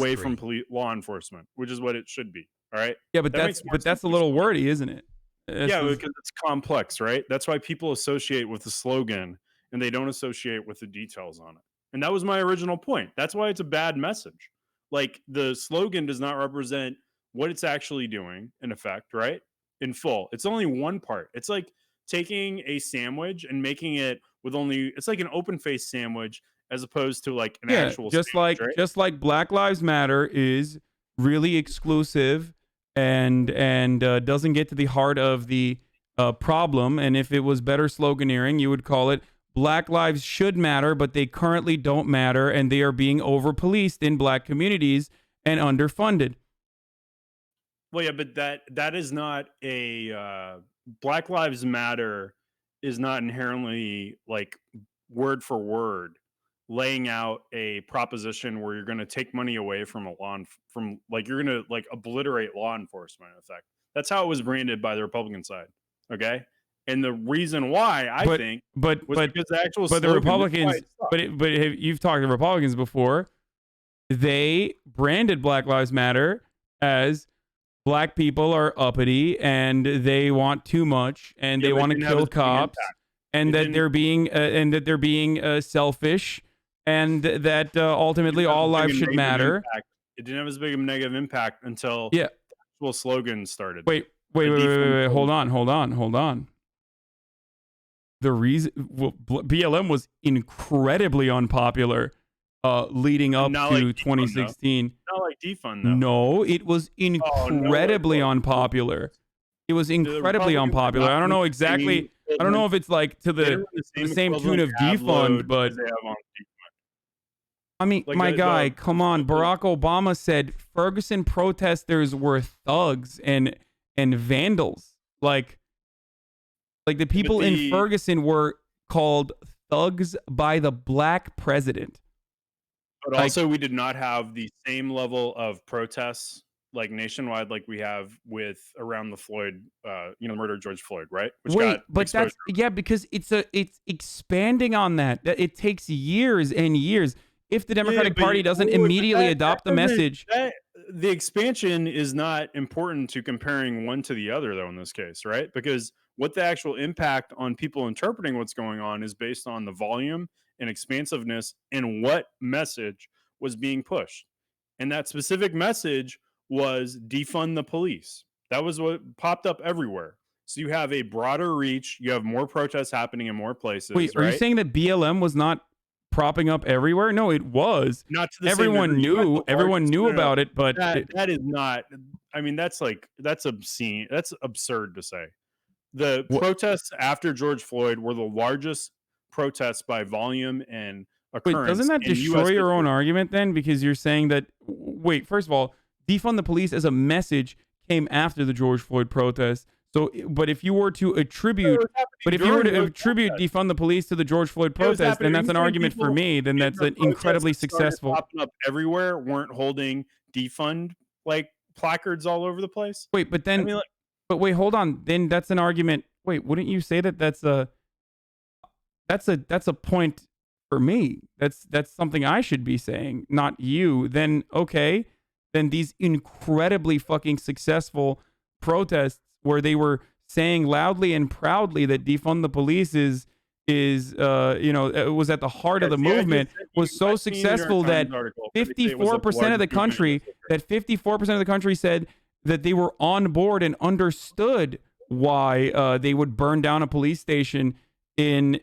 away from law enforcement, which is what it should be. All right. Yeah, but that's a little wordy, isn't it? Yeah, because it's complex, right? That's why people associate with the slogan and they don't associate with the details on it. And that was my original point. That's why it's a bad message. Like the slogan does not represent what it's actually doing in effect, right? In full. It's only one part. It's like taking a sandwich and making it with only it's like an open faced sandwich as opposed to like an actual sandwich, right? just like Black Lives Matter is really exclusive and doesn't get to the heart of the problem. And if it was better sloganeering, you would call it Black Lives Should Matter, but they currently don't matter, and they are being over policed in Black communities and underfunded. Well, yeah, but that is not Black Lives Matter is not inherently like word for word laying out a proposition where you're going to take money away from from like you're going to like obliterate law enforcement in effect. That's how it was branded by the Republican side. Okay. And the reason why I think was because the actual but the Republicans, you've talked to Republicans before. They branded Black Lives Matter as Black people are uppity and they want too much and they want to kill cops and that they're being selfish and that ultimately all lives should matter. It didn't have as big of a negative impact until the actual slogan started. Wait. Hold on. The reason BLM was incredibly unpopular leading up to 2016. Not like defund, though. No, it was incredibly unpopular. It was incredibly unpopular. I don't know exactly. I don't know if it's like to the same tune of defund, but I mean, my guy, come on. Barack Obama said Ferguson protesters were thugs and vandals. Like the people in Ferguson were called thugs by the Black president. But also, we did not have the same level of protests like nationwide, like we have with around the Floyd, murder of George Floyd, right? Because it's expanding on that. It takes years and years. If the Democratic Party doesn't immediately adopt the message, the expansion is not important to comparing one to the other, though. In this case, right? Because what the actual impact on people interpreting what's going on is based on the volume and expansiveness and what message was being pushed. And that specific message was defund the police. That was what popped up everywhere. So you have a broader reach. You have more protests happening in more places. Wait, are you saying that BLM was not propping up everywhere? No, it was. Not to the everyone knew. Everyone knew about it, but that is not. I mean, that's obscene. That's absurd to say. The protests after George Floyd were the largest protests by volume and occurrence. Wait, doesn't that destroy your own argument then? Because you're saying that, first of all, defund the police as a message came after the George Floyd protest. So, but if you were to attribute defund the police to the George Floyd protest, then that's an argument for me. Then that's an incredibly successful. Popping up everywhere, weren't holding defund like placards all over the place. Wait, but then, wait, hold on. Then that's an argument. Wait, wouldn't you say that that's a point for me? That's something I should be saying, not you. Then okay, then these incredibly fucking successful protests where they were saying loudly and proudly that defund the police is it was at the heart of the movement, was so successful that 54% of the country said that they were on board and understood why they would burn down a police station in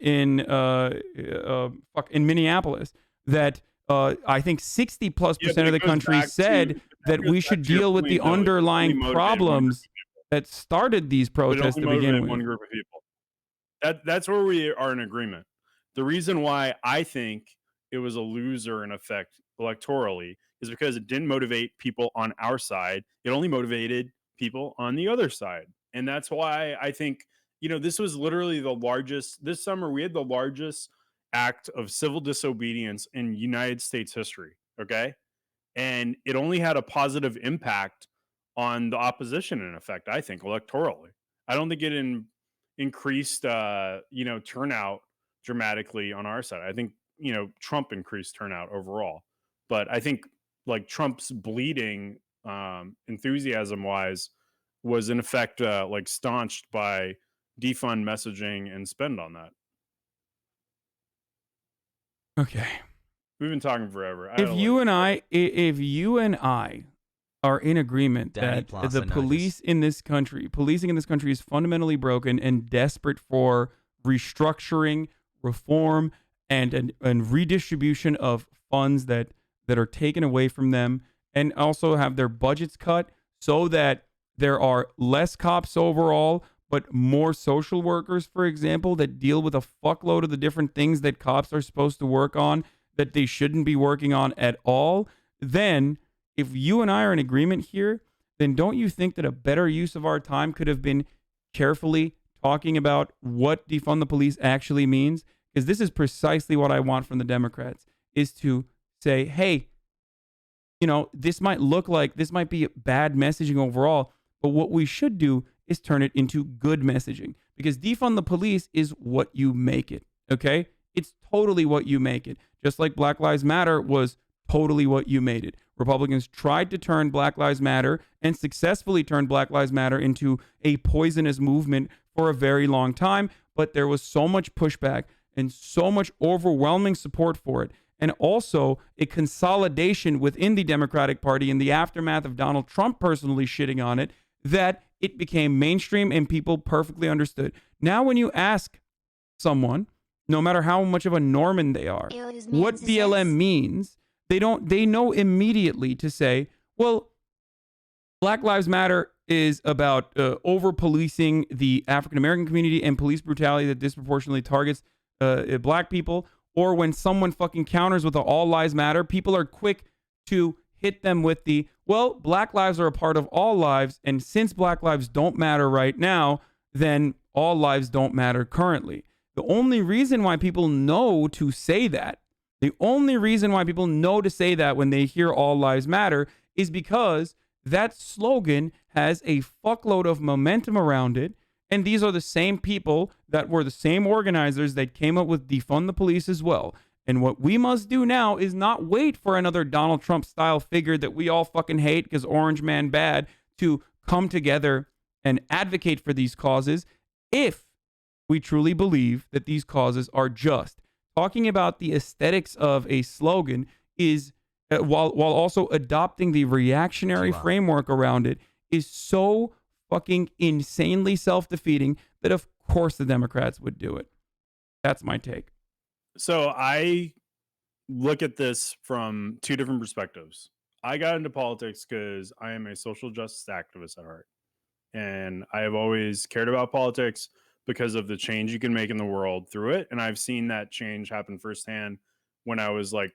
Minneapolis. That I think 60+% of the country said that we should deal with the underlying problems that started these protests to begin with. One group of people. That's where we are in agreement. The reason why I think it was a loser in effect electorally is because it didn't motivate people on our side. It only motivated people on the other side. And that's why I think, this was literally the largest, this summer we had the largest act of civil disobedience in United States history. Okay. And it only had a positive impact on the opposition in effect, I think, electorally. I don't think it increased, turnout dramatically on our side. I think, Trump increased turnout overall. But I think like Trump's bleeding enthusiasm wise was in effect like staunched by defund messaging and spend on that. Okay. We've been talking forever. I If gotta let you you and go. if you and I are in agreement Danny that the Plasinitis. policing in this country is fundamentally broken and desperate for restructuring, reform, and redistribution of funds that are taken away from them, and also have their budgets cut so that there are less cops overall, but more social workers, for example, that deal with a fuckload of the different things that cops are supposed to work on that they shouldn't be working on at all, then if you and I are in agreement here, then don't you think that a better use of our time could have been carefully talking about what defund the police actually means? Because this is precisely what I want from the Democrats, is to say, hey, this might be bad messaging overall, but what we should do is turn it into good messaging, because defund the police is what you make it. Okay. It's totally what you make it. Just like Black Lives Matter was totally what you made it. Republicans tried to turn Black Lives Matter and successfully turned Black Lives Matter into a poisonous movement for a very long time, but there was so much pushback and so much overwhelming support for it, and also a consolidation within the Democratic Party in the aftermath of Donald Trump personally shitting on it, that it became mainstream and people perfectly understood. Now, when you ask someone, no matter how much of a Norman they are, what BLM means, they know immediately to say, well, Black Lives Matter is about over policing the African American community and police brutality that disproportionately targets black people. Or when someone fucking counters with the all lives matter, people are quick to hit them with the, well, black lives are a part of all lives, and since black lives don't matter right now, then all lives don't matter currently. The only reason why people know to say that, when they hear all lives matter, is because that slogan has a fuckload of momentum around it. And these are the same people that were the same organizers that came up with defund the police as well. And what we must do now is not wait for another Donald Trump style figure that we all fucking hate because Orange Man bad to come together and advocate for these causes if we truly believe that these causes are just. Talking about the aesthetics of a slogan is, while also adopting the reactionary framework around it, is so fucking insanely self-defeating that of course the Democrats would do it. That's my take. So I look at this from two different perspectives. I got into politics because I am a social justice activist at heart. And I have always cared about politics because of the change you can make in the world through it. And I've seen that change happen firsthand when I was like,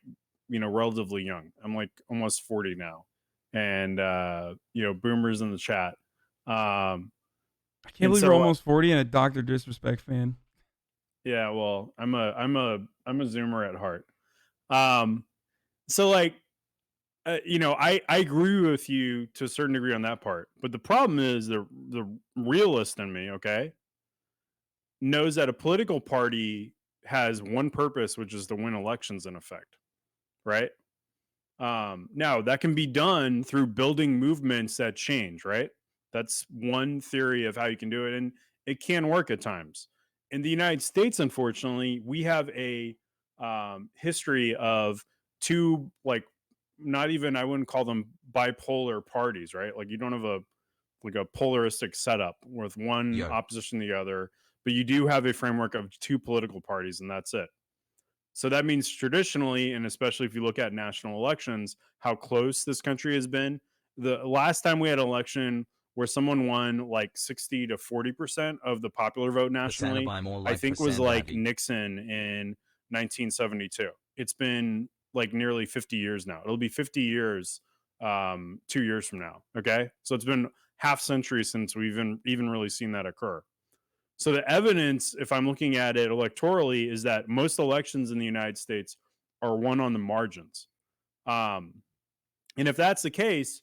relatively young. I'm like almost 40 now. And, boomers in the chat. I can't believe you're almost 40 and a Dr. Disrespect fan. Yeah, well, I'm a Zoomer at heart. So like, I agree with you to a certain degree on that part, but the problem is the realist in me, okay, knows that a political party has one purpose, which is to win elections in effect, right? Now that can be done through building movements that change, right? That's one theory of how you can do it, and it can work at times. In the United States, unfortunately, we have a history of two, like, not even, I wouldn't call them bipolar parties, right? Like you don't have a polaristic setup with one opposition to the other, but you do have a framework of two political parties, and that's it. So that means traditionally, and especially if you look at national elections, how close this country has been. The last time we had an election where someone won like 60 to 40% of the popular vote nationally, I think was like Nixon in 1972. It's been like nearly 50 years now. It'll be 50 years 2 years from now. Okay. So it's been half century since we've even really seen that occur. So the evidence, if I'm looking at it electorally, is that most elections in the United States are won on the margins. And if that's the case,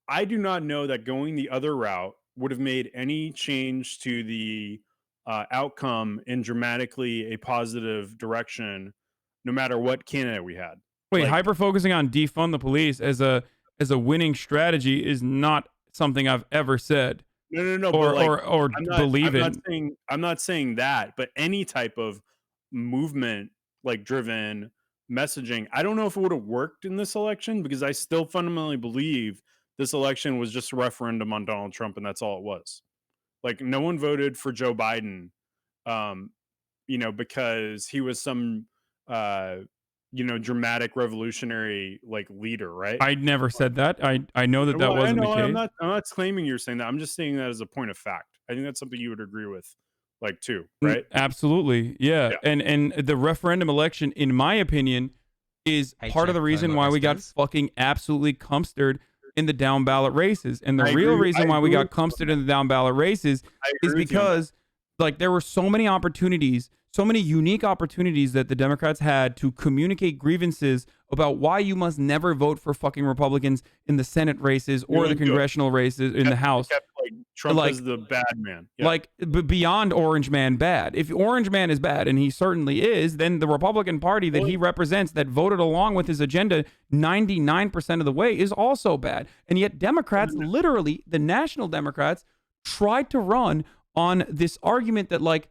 I do not know that going the other route would have made any change to the outcome in dramatically a positive direction, no matter what candidate we had. Wait, Like, hyper focusing on defund the police as a winning strategy is not something I've ever said no, but or like, believe in. I'm not saying that, but any type of movement like driven messaging, I don't know if it would have worked in this election because I still fundamentally believe this election was just a referendum on Donald Trump and that's all it was. Like no one voted for Joe Biden, um, because he was some uh, dramatic revolutionary like leader, right? I never said that. I know that Well, I wasn't the know case. I'm not claiming you're saying that. I'm just saying that as a point of fact. I think that's something you would agree with, like too, right? Absolutely. Yeah. Yeah. And the referendum election, in my opinion, is Hey, part of check the reason FOMO why we got Estes. fucking absolutely cumstered in the down ballot races. And the I real agree. I reason why we agree got with you on cumstered that. in the down ballot races I is agree with you on that. because like there were so many opportunities, so many unique opportunities that the Democrats had to communicate grievances about why you must never vote for fucking Republicans in the Senate races We or the wouldn't do it. congressional races in the They House. kept like Trump Like as the bad man. Yeah. like beyond Orange Man bad. If Orange Man is bad, and he certainly is, then the Republican Party that he represents, that voted along with his agenda 99% of the way, is also bad. And yet Democrats, literally the national Democrats, tried to run on this argument that like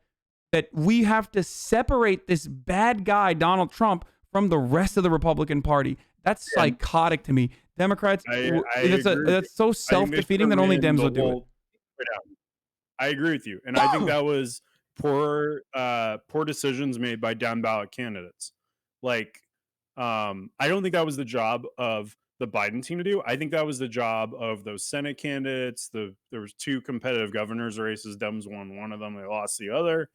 that we have to separate this bad guy Donald Trump from the rest of the Republican Party. That's psychotic to me. Democrats, I agree with that's so you. I think they self-defeating should've that only ran Dems the would do it. whole straight out. I agree with you, and I think that was poor decisions made by down ballot candidates. Like, I don't think that was the job of the Biden team to do. I think that was the job of those Senate candidates. There was two competitive governors races. Dems won one of them; they lost the other,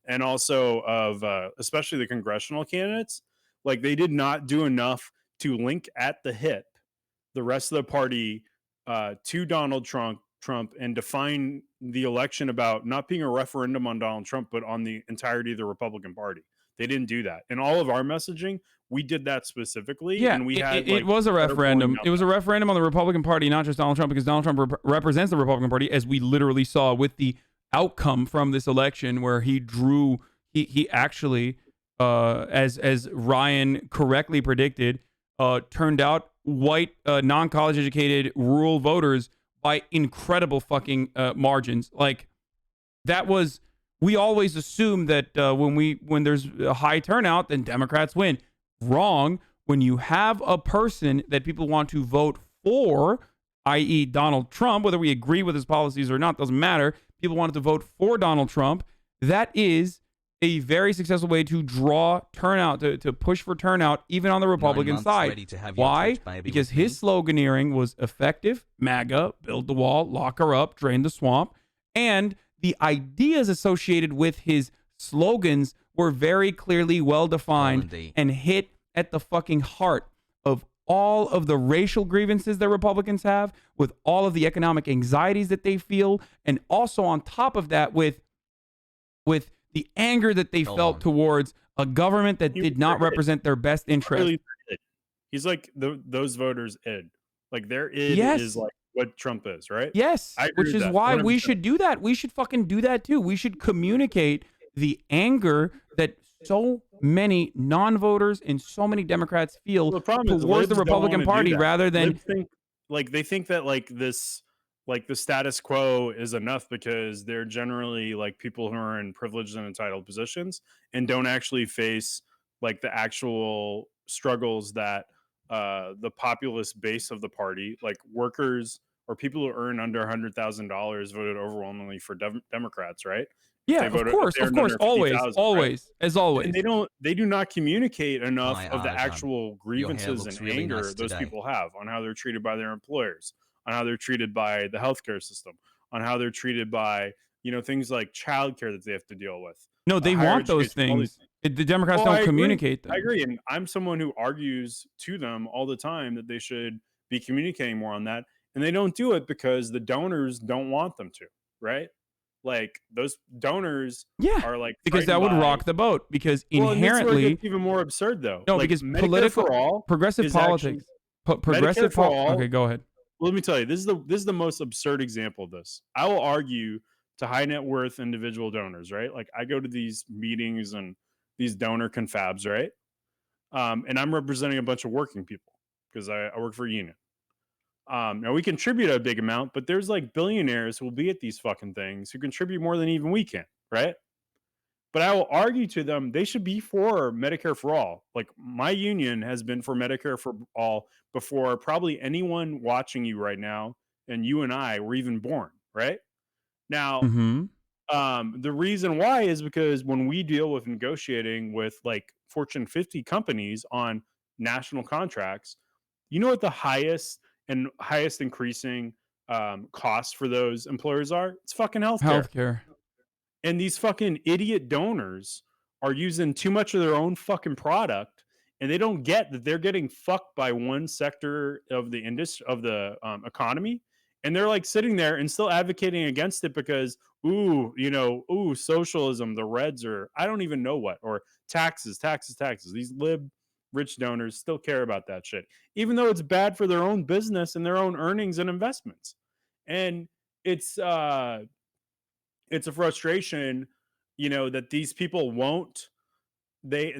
and also of especially the congressional candidates. Like, they did not do enough to link at the hip the rest of the party to Donald Trump and define the election about not being a referendum on Donald Trump, but on the entirety of the Republican Party. They didn't do that. In all of our messaging, we did that specifically, Yeah, and we had it like was a better polling referendum. It was a numbers. referendum on the Republican Party, not just Donald Trump, because Donald Trump represents the Republican Party, as we literally saw with the outcome from this election, where he actually, as Ryan correctly predicted, turned out white, non-college educated rural voters by incredible fucking margins. Like that was, we always assume that when there's a high turnout, then Democrats win. Wrong. When you have a person that people want to vote for, i.e. Donald Trump, whether we agree with his policies or not, doesn't matter. People wanted to vote for Donald Trump. That is a very successful way to draw turnout, to push for turnout, even on the Republican side. Why? Because his sloganeering was effective, MAGA, build the wall, lock her up, drain the swamp, and the ideas associated with his slogans were very clearly well-defined and hit at the fucking heart of all of the racial grievances that Republicans have, with all of the economic anxieties that they feel, and also on top of that with the anger that they felt towards a government that did not represent their best interest. He's like those voters' id. Like their id Yes. is like what Trump is, right? Yes, I agree which with is that, why we 100%. should do that. We should fucking do that too. We should communicate the anger that so many non-voters and so many Democrats feel Well, the problem is towards the libs don't Republican wanna do Party, that. rather than Libs think like they think that like this like the status quo is enough because they're generally like people who are in privileged and entitled positions and don't actually face like the actual struggles that the populist base of the party, like workers or people who earn under $100,000, voted overwhelmingly for Democrats, right? If yeah, they of voted, course, if they earned under always, 50,000, right? as always. And they do not communicate enough Hi, of the Arjan. actual grievances looks and really anger nice those today. people have on how they're treated by their employers, on how they're treated by the healthcare system, on how they're treated by things like childcare that they have to deal with. No, they Higher want those education, all these things. The Democrats Well, don't communicate them. I agree, and I'm someone who argues to them all the time that they should be communicating more on that, and they don't do it because the donors don't want them to, right? Like those donors Yeah, are like because that would frightened by rock the boat. Because well, and this is where it inherently, gets even more absurd, though. no, Like because Medicare for all progressive is politics, Medicare for all. Okay, go ahead. Let me tell you, this is the most absurd example of this. I will argue to high net worth individual donors, right? Like I go to these meetings and these donor confabs, right? And I'm representing a bunch of working people because I work for a union. Now we contribute a big amount, but there's like billionaires who will be at these fucking things who contribute more than even we can, right? But I will argue to them they should be for Medicare for all. Like my union has been for Medicare for all before probably anyone watching you right now, and you and I were even born, right? Now, Mm-hmm. the reason why is because when we deal with negotiating with like Fortune 50 companies on national contracts, you know what the highest increasing costs for those employers are? It's fucking healthcare. Healthcare. And these fucking idiot donors are using too much of their own fucking product, and they don't get that they're getting fucked by one sector of the industry of the economy, and they're like sitting there and still advocating against it because socialism, the Reds, or I don't even know what, or taxes. These lib rich donors still care about that shit, even though it's bad for their own business and their own earnings and investments. And it's uh it's a frustration, that these people won't they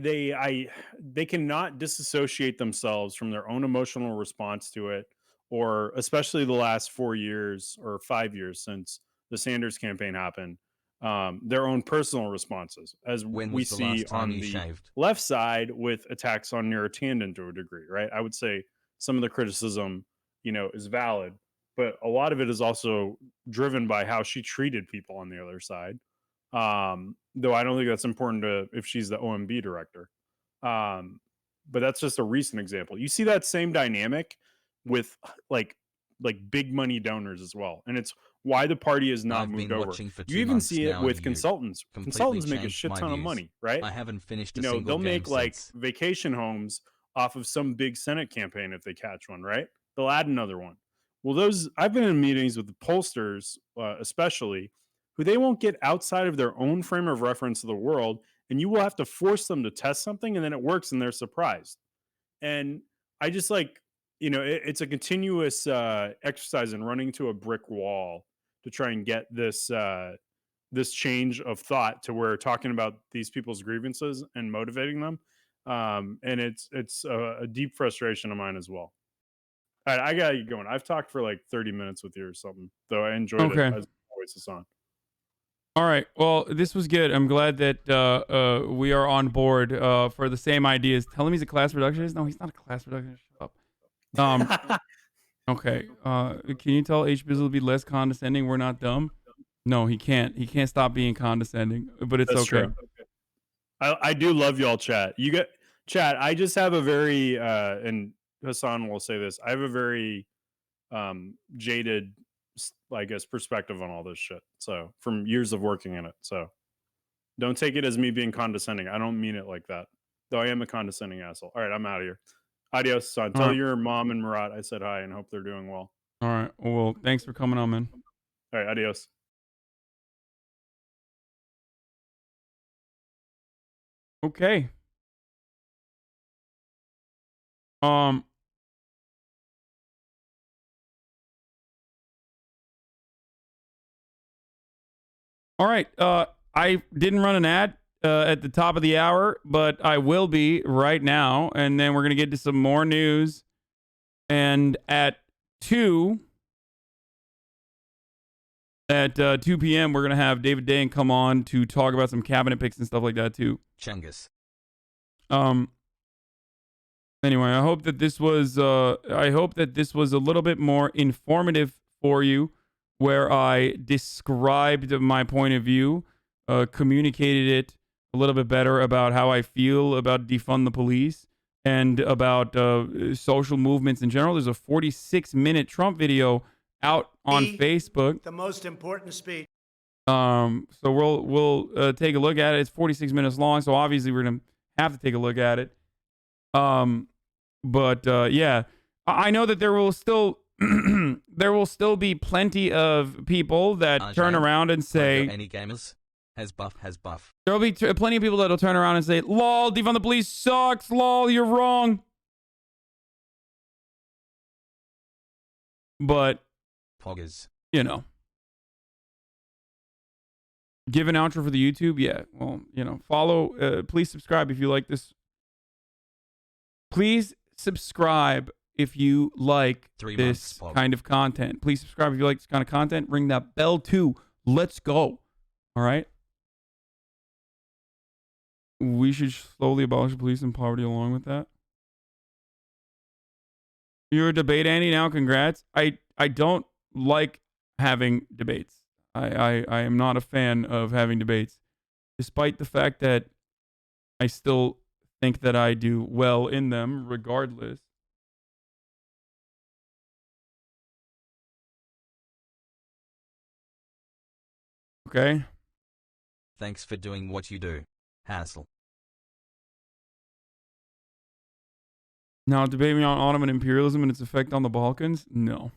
cannot disassociate themselves from their own emotional response to it, or especially the last 4 years or 5 years since the Sanders campaign happened, their own personal responses, as When we was the last see time on you the shaved? left side with attacks on Neera Tanden to a degree, right? I would say some of the criticism, is valid, but a lot of it is also driven by how she treated people on the other side. Though I don't think that's important to if she's the OMB director. Um, but that's just a recent example. You see that same dynamic with like big money donors as well, and it's why the party has not I've moved been over. watching for You 2 even months see it now and with you consultants. completely Consultants make a changed shit my ton of views. money, right? I haven't finished a single They'll game make like since. vacation homes off of some big Senate campaign if they catch one, right? They'll add another one. Well, those I've been in meetings with the pollsters, especially, who they won't get outside of their own frame of reference of the world, and you will have to force them to test something, and then it works, and they're surprised. And I just like, it's a continuous exercise in running to a brick wall to try and get this change of thought to where talking about these people's grievances and motivating them, and it's a deep frustration of mine as well. All right, I gotta get going. I've talked for like 30 minutes with you or something, though I enjoyed it Okay. as always, Hasan. All right. Well, this was good. I'm glad that we are on board for the same ideas. Tell him he's a class reductionist. No, he's not a class reductionist. Shut up. Okay. Can you tell H Bizzle to be less condescending? We're not dumb. No, he can't. He can't stop being condescending. But it's That's okay. true. I do love y'all, chat. You get chat. I just have a very and Hasan will say this. I have a very jaded, I guess, perspective on all this shit. So from years of working in it. So don't take it as me being condescending. I don't mean it like that. Though I am a condescending asshole. All right, I'm out of here. Adios, son. All Tell right. your mom and Murat I said hi and hope they're doing well. All right. Well, thanks for coming on, man. All right, adios. Okay. All right. I didn't run an ad at the top of the hour, but I will be right now, and then we're gonna get to some more news. And at 2 p.m. we're gonna have David Dayen come on to talk about some cabinet picks and stuff like that too. Chungus. Anyway, I hope that this was a little bit more informative for you, where I described my point of view, communicated it a little bit better about how I feel about defund the police and about social movements in general. There's a 46-minute Trump video out on Facebook. The most important speech. So we'll take a look at it. It's 46 minutes long, so obviously we're gonna have to take a look at it. But yeah, I know that there will still be plenty of people that turn around and say, any gamers has buff. There'll be plenty of people that'll turn around and say, "Lol, defund the police sucks. Lol, you're wrong." But Poggers. Give an outro for the YouTube. Yeah, well, follow. Please subscribe if you like this Please subscribe if you like 3 this months, Pog. kind of content. Please subscribe if you like this kind of content. Ring that bell too. Let's go. All right. We should slowly abolish police and poverty along with that. You're a debate Andy now. Congrats. I don't like having debates. I am not a fan of having debates, despite the fact that I still think that I do well in them regardless. Okay. Thanks for doing what you do, Hassel. Now, debate me on Ottoman imperialism and its effect on the Balkans? No.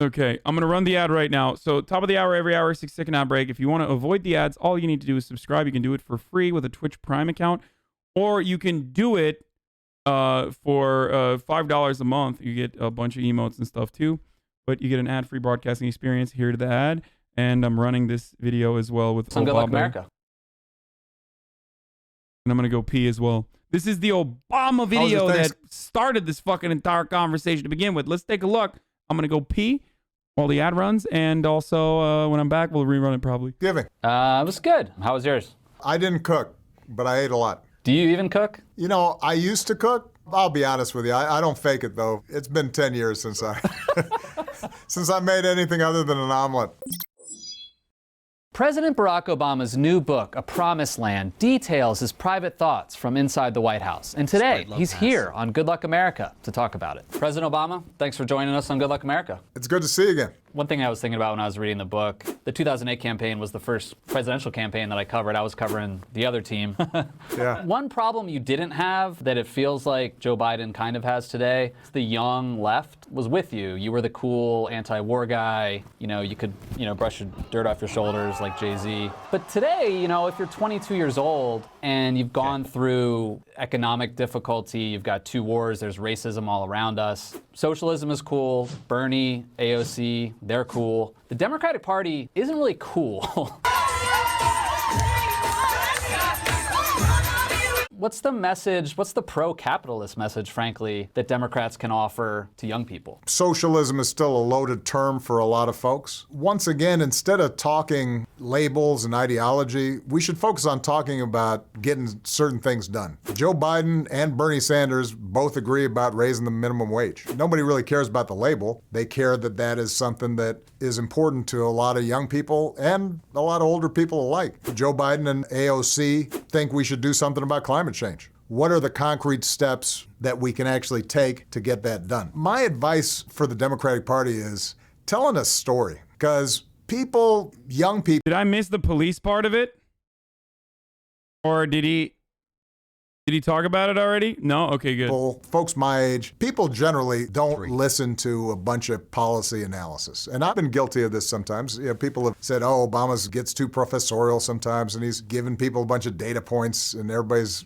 Okay, I'm going to run the ad right now. So, top of the hour, every hour, 6-second ad break. If you want to avoid the ads, all you need to do is subscribe. You can do it for free with a Twitch Prime account, or you can do it for $5 a month. You get a bunch of emotes and stuff too, but you get an ad-free broadcasting experience. Here to the ad, and I'm running this video as well with Some Good Luck America. And I'm going to go pee as well. This is the Obama video that started this fucking entire conversation to begin with. Let's take a look. I'm going to go pee while the ad runs, and also when I'm back, we'll rerun it probably. Giving. It was good. How was yours? I didn't cook, but I ate a lot. Do you even cook? You know, I used to cook. I'll be honest with you. I don't fake it, though. It's been 10 years since I made anything other than an omelet. President Barack Obama's new book, A Promised Land, details his private thoughts from inside the White House. And today, he's here on Good Luck America to talk about it. President Obama, thanks for joining us on Good Luck America. It's good to see you again. One thing I was thinking about when I was reading the book, the 2008 campaign was the first presidential campaign that I covered. I was covering the other team. Yeah. One problem you didn't have that it feels like Joe Biden kind of has today, the young left was with you. You were the cool anti-war guy. You know, you could, brush your dirt off your shoulders like Jay-Z. But today, if you're 22 years old and you've gone through economic difficulty, you've got 2 wars, there's racism all around us. Socialism is cool. Bernie, AOC, they're cool. The Democratic Party isn't really cool. What's the message, what's the pro-capitalist message, frankly, that Democrats can offer to young people? Socialism is still a loaded term for a lot of folks. Once again, instead of talking labels and ideology, we should focus on talking about getting certain things done. Joe Biden and Bernie Sanders both agree about raising the minimum wage. Nobody really cares about the label. They care that that is something that is important to a lot of young people and a lot of older people alike. Joe Biden and AOC think we should do something about climate change. What are the concrete steps that we can actually take to get that done? My advice for the Democratic Party is telling a story, because people, young people... Did I miss the police part of it? Or did he talk about it already? No? Okay, good. Folks my age, people generally don't listen to a bunch of policy analysis. And I've been guilty of this sometimes. People have said, oh, Obama gets too professorial sometimes, and he's giving people a bunch of data points, and everybody's,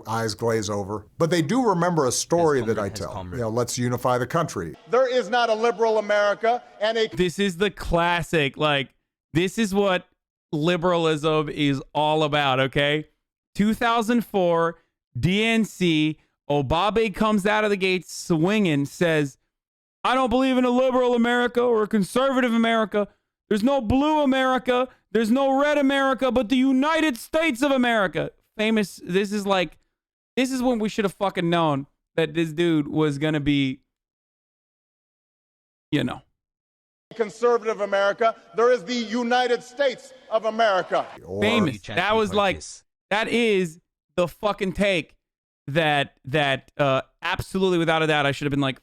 eyes glaze over. But they do remember a story that I tell. Let's unify the country. There is not a liberal America and a... This is the classic. This is what liberalism is all about, okay? 2004... DNC, Obama comes out of the gate swinging, says, I don't believe in a liberal America or a conservative America. There's no blue America. There's no red America, but the United States of America. Famous. This is when we should have fucking known that this dude was going to be, Conservative America. There is the United States of America. Famous. That was that is the fucking take that absolutely without a doubt I should have been like,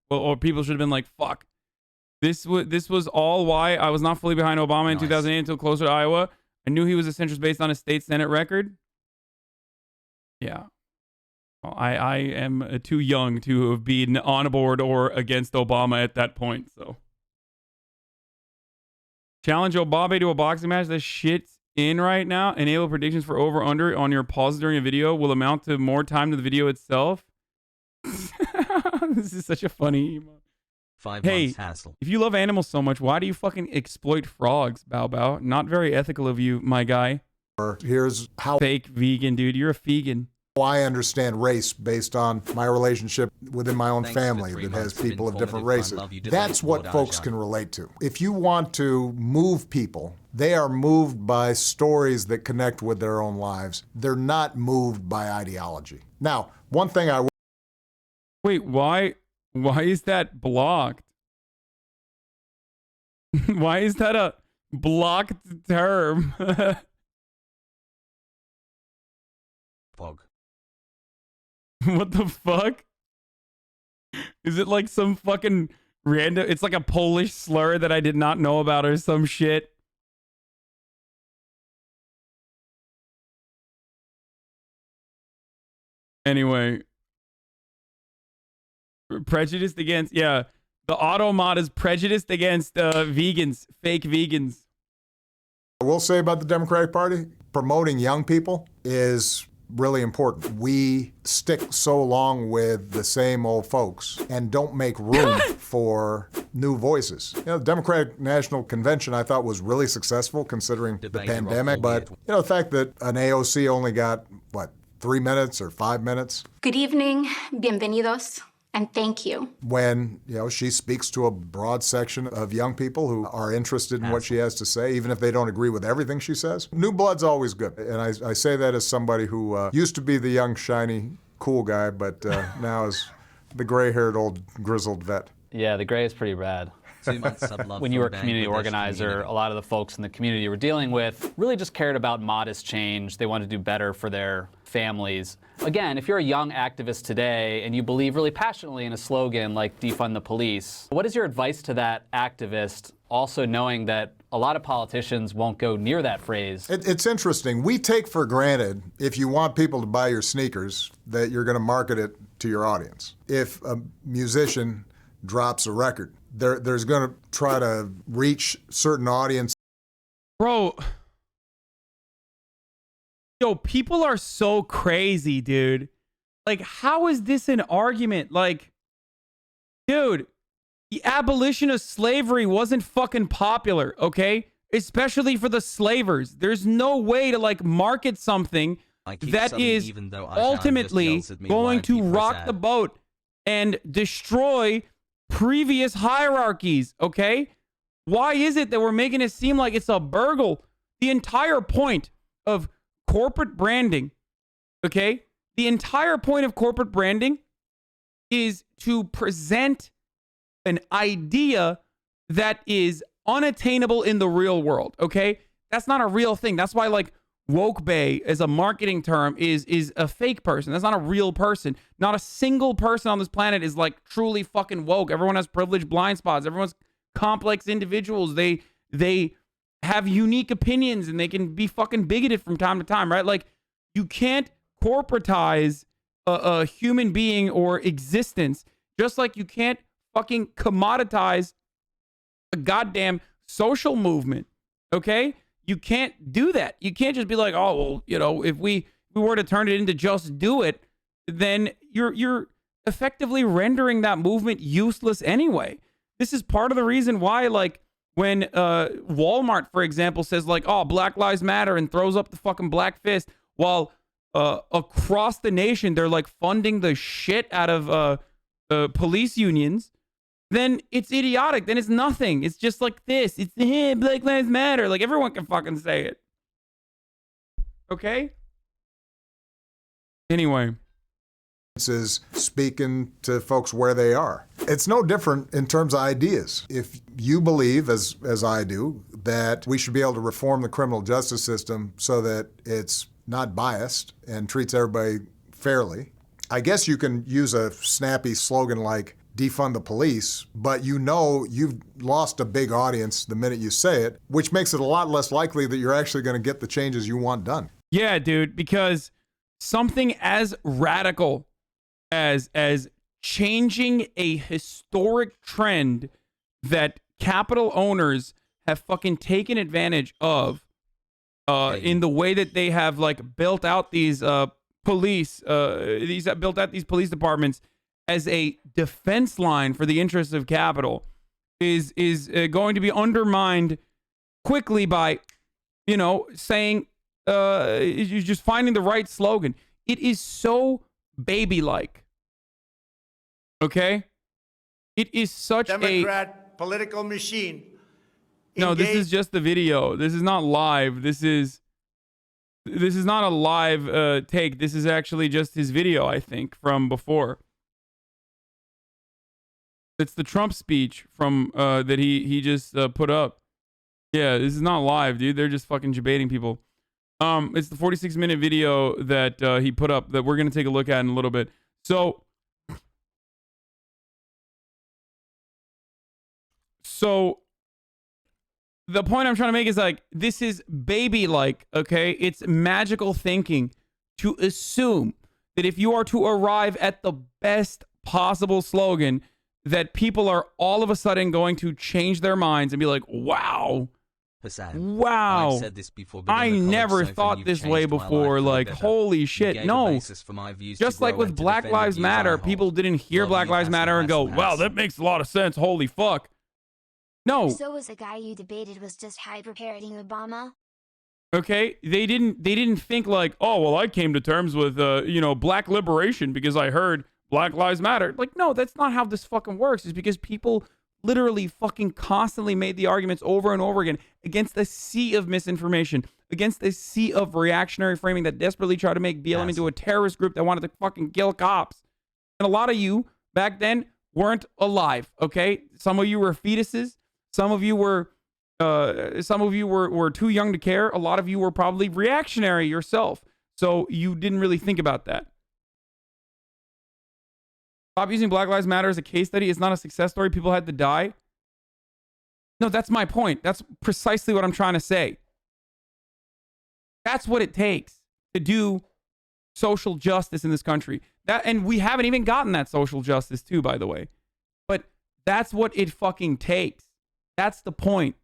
or people should have been like, fuck. This was all why I was not fully behind Obama in 2008 until closer to Iowa. I knew he was a centrist based on his state Senate record. Yeah. Well, I am too young to have been on board or against Obama at that point, so. Challenge Obama to a boxing match. This shit's in right now. Enable predictions for over under on your pause during a video will amount to more time to the video itself. This is such a funny emo. 5 months hassle. If you love animals so much, why do you fucking exploit frogs, Bao Bao? Not very ethical of you, my guy. or here's how Fake vegan, dude. You're a vegan. I understand race based on my relationship within my own Thanks for the family 3 that has months of people of different informative races. fun. Love you, That's David what Dayen. folks can relate to. If you want to move people, they are moved by stories that connect with their own lives. They're not moved by ideology. Now, one thing I Wait, why is that blocked? Why is that a blocked term? Pog. What the fuck? Is it like some fucking random? It's like a Polish slur that I did not know about or some shit. Anyway, prejudiced against, yeah, the auto mod is prejudiced against vegans, fake vegans. will say about the Democratic Party, promoting young people is really important. We stick so long with the same old folks and don't make room for new voices. You know, the Democratic National Convention I thought was really successful considering the pandemic, but you know, the fact that an AOC only got, what, 3 minutes or 5 minutes? Good evening, bienvenidos, and thank you. When, you know, she speaks to a broad section of young people who are interested in what she has to say, even if they don't agree with everything she says. New blood's always good. And I say that as somebody who used to be the young, shiny, cool guy, but now is the gray-haired old grizzled vet. Yeah, the gray is pretty rad. 2 months of love When you were a from community Bangladesh organizer, community. a lot of the folks in the community you were dealing with really just cared about modest change. They wanted to do better for their families. Again, if you're a young activist today and you believe really passionately in a slogan like defund the police, what is your advice to that activist, also knowing that a lot of politicians won't go near that phrase? It's interesting. We take for granted, if you want people to buy your sneakers, that you're going to market it to your audience. If a musician drops a record, there's going to try to reach certain audience. Bro. Yo, people are so crazy, dude. Like, how is this an argument? Like, dude, the abolition of slavery wasn't fucking popular, okay? Especially for the slavers. There's no way to, like, market something I keep that subbing is even though Ajahn ultimately just yells at me going why to people are rock sad. the boat and destroy previous hierarchies, okay? Why is it that we're making it seem like it's a burgle? The entire point of corporate branding, okay? The entire point of corporate branding is to present an idea that is unattainable in the real world, okay? That's not a real thing. That's why, like, woke bay as a marketing term is a fake person. That's not a real person. Not a single person on this planet is like truly fucking woke. Everyone has privileged blind spots. Everyone's complex individuals. They have unique opinions and they can be fucking bigoted from time to time, right? Like, you can't corporatize a human being or existence, just like you can't fucking commoditize a goddamn social movement, okay? You can't do that. You can't just be like, oh, well, you know, if we were to turn it into just do it, then you're effectively rendering that movement useless anyway. This is part of the reason why, like, when Walmart, for example, says like, oh, Black Lives Matter and throws up the fucking black fist, while across the nation they're like funding the shit out of police unions, then it's idiotic. Then it's nothing. It's just like this. It's Black Lives Matter. Like, everyone can fucking say it. Okay? Anyway. Is speaking to folks where they are. It's no different in terms of ideas. If you believe, as I do, that we should be able to reform the criminal justice system so that it's not biased and treats everybody fairly, I guess you can use a snappy slogan like defund the police, but you know you've lost a big audience the minute you say it, which makes it a lot less likely that you're actually going to get the changes you want done. Yeah, dude, because something as radical as changing a historic trend that capital owners have fucking taken advantage of in the way that they have like built out these police departments as a defense line for the interests of capital is going to be undermined quickly by, you know, saying you're just finding the right slogan. It is so baby-like. Okay? It is such Democrat political machine. No, this is just the video. This is not live. This is not a live take. This is actually just his video, I think, from before. It's the Trump speech from that he just put up. Yeah, this is not live, dude. They're just fucking debating people. It's the 46-minute video that he put up that we're gonna take a look at in a little bit. So the point I'm trying to make is like, this is baby-like, okay? It's magical thinking to assume that if you are to arrive at the best possible slogan, that people are all of a sudden going to change their minds and be like, wow. Hasan, Wow. I've said this before, but I in the comments never so far, thought you've this changed way my life before. for the Like, better. holy You shit. gave a No. basis for my views Just to like grow with and to Black defend the Lives views Matter, I hold. people didn't hear Love Black you, Lives Hasan, Matter and go, Hasan, wow, Hasan. that makes a lot of sense. Holy fuck. No. So was the guy you debated was just hyper-parroting Obama? Okay, they didn't think like, oh well, I came to terms with black liberation because I heard Black Lives Matter. Like, no, that's not how this fucking works. It's because people literally fucking constantly made the arguments over and over again against a sea of misinformation, against a sea of reactionary framing that desperately tried to make BLM into a terrorist group that wanted to fucking kill cops. And a lot of you back then weren't alive. Okay, some of you were fetuses. Some of you were too young to care. A lot of you were probably reactionary yourself. So you didn't really think about that. Stop using Black Lives Matter as a case study. It's not a success story. People had to die. No, that's my point. That's precisely what I'm trying to say. That's what it takes to do social justice in this country. And we haven't even gotten that social justice too, by the way. But that's what it fucking takes. That's the point.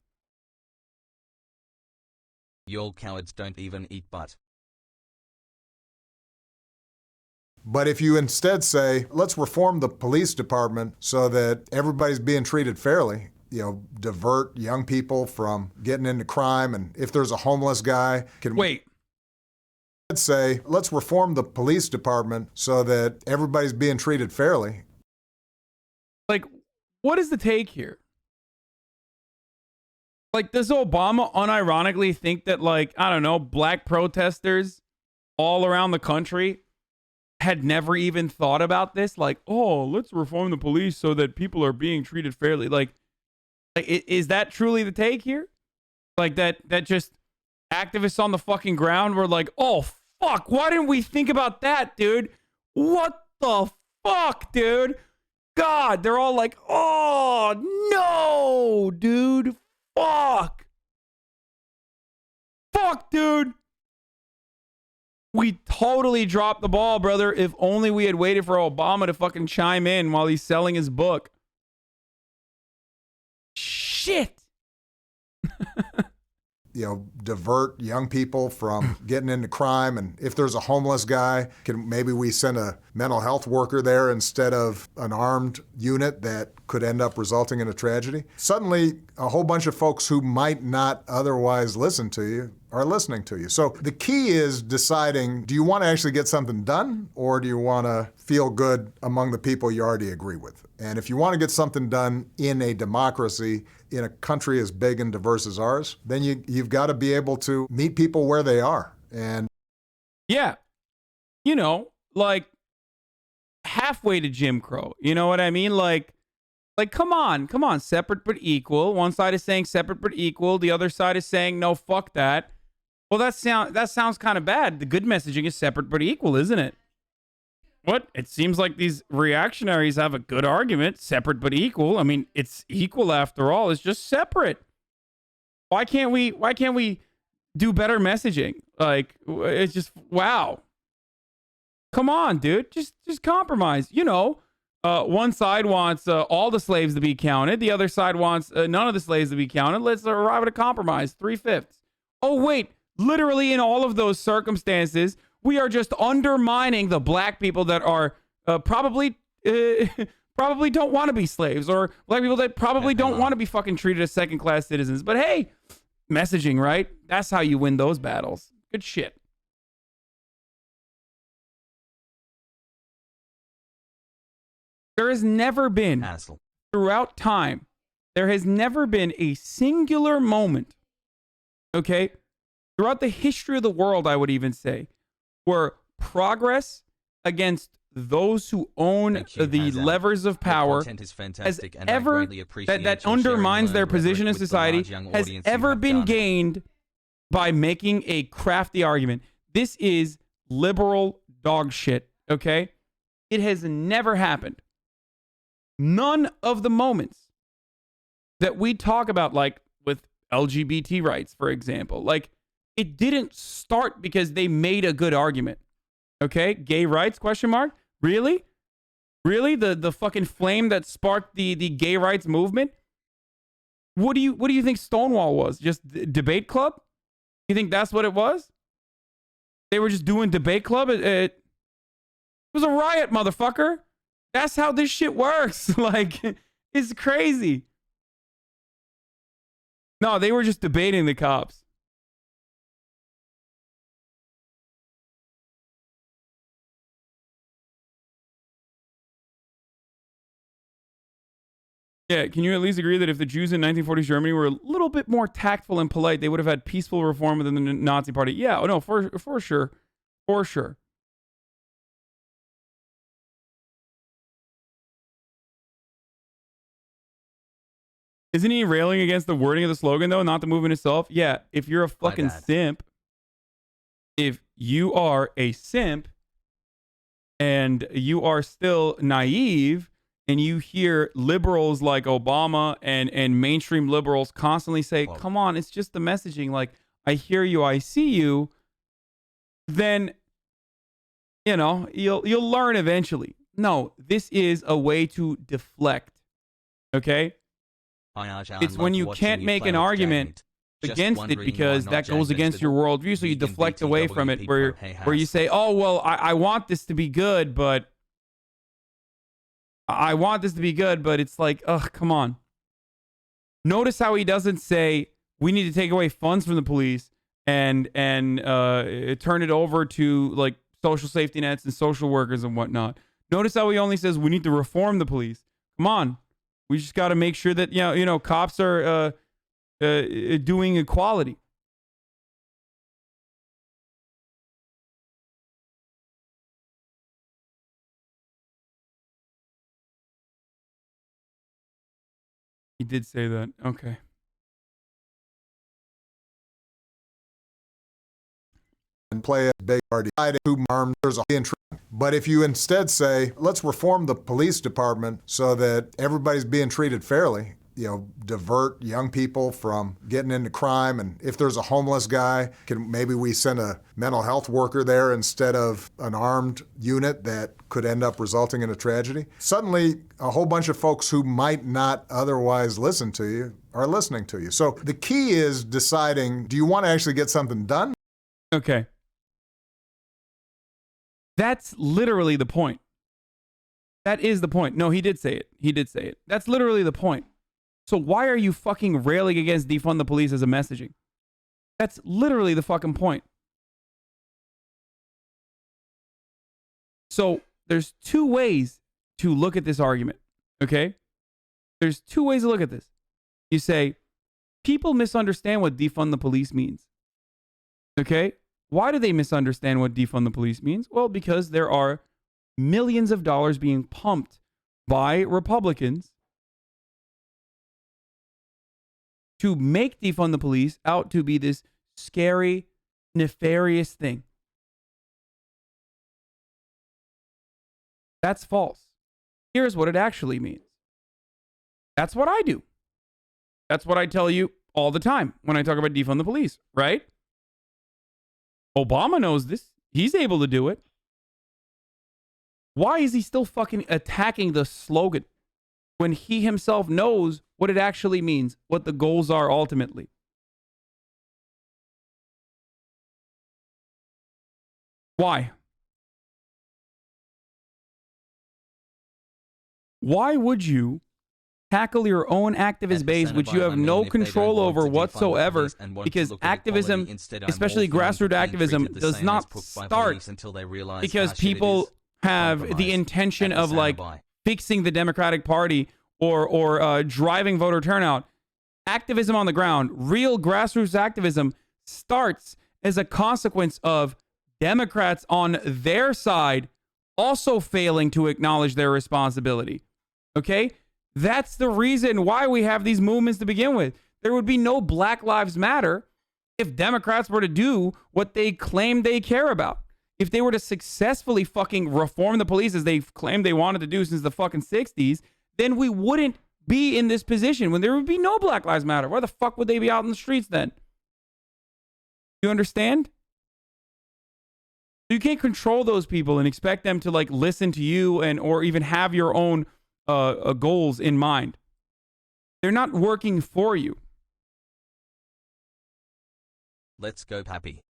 Y'all cowards don't even eat butt. But if you instead say, let's reform the police department so that everybody's being treated fairly, divert young people from getting into crime, and if there's a homeless guy, Wait. Say, let's reform the police department so that everybody's being treated fairly. Like, what is the take here? Like, does Obama unironically think that, like, I don't know, black protesters all around the country had never even thought about this? Like, oh, let's reform the police so that people are being treated fairly. Like is that truly the take here? Like that just activists on the fucking ground were like, oh, fuck, why didn't we think about that, dude? What the fuck, dude? God, they're all like, oh, no, dude. Fuck. Fuck, dude. We totally dropped the ball, brother. If only we had waited for Obama to fucking chime in while he's selling his book. Shit. Divert young people from getting into crime, and if there's a homeless guy, maybe we send a mental health worker there instead of an armed unit that could end up resulting in a tragedy. Suddenly, a whole bunch of folks who might not otherwise listen to you are listening to you. So the key is deciding, do you want to actually get something done, or do you want to feel good among the people you already agree with? And if you want to get something done in a democracy, in a country as big and diverse as ours, then you've got to be able to meet people where they are. And yeah, like halfway to Jim Crow. You know what I mean? Like, come on, separate but equal. One side is saying separate but equal. The other side is saying, no, fuck that. Well, that sounds kind of bad. The good messaging is separate but equal, isn't it? What? It seems like these reactionaries have a good argument, separate but equal. I mean, it's equal after all. It's just separate. Why can't we do better messaging? Like, it's just, wow. Come on, dude. Just compromise. One side wants all the slaves to be counted. The other side wants none of the slaves to be counted. Let's arrive at a compromise. 3/5. Oh, wait. Literally in all of those circumstances, we are just undermining the black people that are probably don't want to be slaves, or black people that probably don't want to be fucking treated as second-class citizens. But hey, messaging, right? That's how you win those battles. Good shit. There has never been, Hassle. throughout time, there has never been a singular moment, okay, throughout the history of the world, I would even say, where progress against those who own Thank you, the Hazan. levers of Your power content is has fantastic, and I ever, greatly appreciate that your sharing undermines your their own position in rhetoric with the large society, young has audience you ever have been done. gained by making a crafty argument. This is liberal dog shit, okay? It has never happened. None of the moments that we talk about, like with LGBT rights, for example, like it didn't start because they made a good argument. Okay? Gay rights, question mark? Really? Really? The fucking flame that sparked the gay rights movement? What do you think Stonewall was? Just debate club? You think that's what it was? They were just doing debate club? It was a riot, motherfucker. That's how this shit works. Like, it's crazy. No, they were just debating the cops. Yeah, can you at least agree that if the Jews in 1940s Germany were a little bit more tactful and polite, they would have had peaceful reform within the Nazi party? Yeah, oh no, for sure. For sure. Isn't he railing against the wording of the slogan, though, not the movement itself? Yeah, if you're a fucking simp, if you are a simp and you are still naive and you hear liberals like Obama and mainstream liberals constantly say, come on, it's just the messaging. Like, I hear you, I see you. Then, you know, you'll learn eventually. No, this is a way to deflect. Okay? It's when you can't make an argument against it because that goes against your worldview, so you deflect away from it where you say, oh, well, I want this to be good, but it's like, ugh, come on. Notice how he doesn't say we need to take away funds from the police and turn it over to like social safety nets and social workers and whatnot. Notice how he only says we need to reform the police. Come on. We just got to make sure that, you know, cops are doing equality. He did say that. Okay. And play a big party. But if you instead say, let's reform the police department so that everybody's being treated fairly, you know, divert young people from getting into crime, and if there's a homeless guy, maybe we send a mental health worker there instead of an armed unit that could end up resulting in a tragedy. Suddenly, a whole bunch of folks who might not otherwise listen to you are listening to you. So the key is deciding, do you want to actually get something done? Okay. That's literally the point. That is the point. No, he did say it. He did say it. That's literally the point. So why are you fucking railing against defund the police as a messaging? That's literally the fucking point. So there's two ways to look at this argument, okay? There's two ways to look at this. You say, people misunderstand what defund the police means, okay? Why do they misunderstand what defund the police means? Well, because there are millions of dollars being pumped by Republicans to make defund the police out to be this scary, nefarious thing. That's false. Here's what it actually means. That's what I do. That's what I tell you all the time when I talk about defund the police, right? Obama knows this. He's able to do it. Why is he still fucking attacking the slogan when he himself knows what it actually means, what the goals are ultimately? Why? Why would you tackle your own activist base, which you have no control over whatsoever, because activism, especially grassroots activism, does not start because people have the intention of like fixing the Democratic Party or driving voter turnout. Activism on the ground, real grassroots activism, starts as a consequence of Democrats on their side also failing to acknowledge their responsibility. Okay? That's the reason why we have these movements to begin with. There would be no Black Lives Matter if Democrats were to do what they claim they care about. If they were to successfully fucking reform the police as they've claimed they wanted to do since the fucking 60s, then we wouldn't be in this position when there would be no Black Lives Matter. Why the fuck would they be out in the streets then? You understand? You can't control those people and expect them to like listen to you and or even have your own goals in mind. They're not working for you. Let's go, Pappy.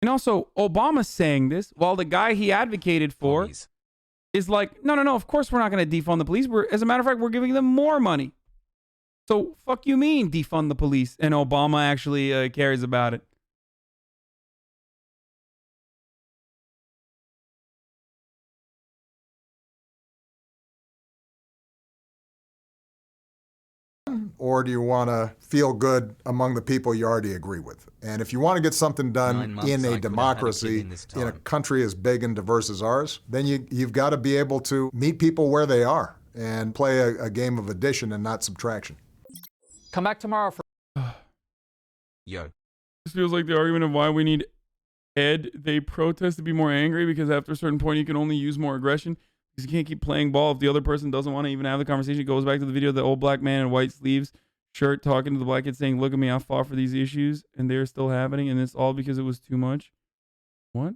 And also, Obama's saying this while the guy he advocated for is like, no, of course we're not going to defund the police. As a matter of fact, we're giving them more money. So, fuck you mean defund the police? And Obama actually cares about it. Or do you want to feel good among the people you already agree with? And if you want to get something done in a democracy, in a country as big and diverse as ours, then you've got to be able to meet people where they are and play a game of addition and not subtraction. Come back tomorrow for... Yo. This feels like the argument of why we need Ed. They protest to be more angry because after a certain point you can only use more aggression. Because you can't keep playing ball if the other person doesn't want to even have the conversation. It goes back to the video of the old black man in white sleeves shirt talking to the black kid saying, look at me, I fought for these issues and they're still happening and it's all because it was too much. What?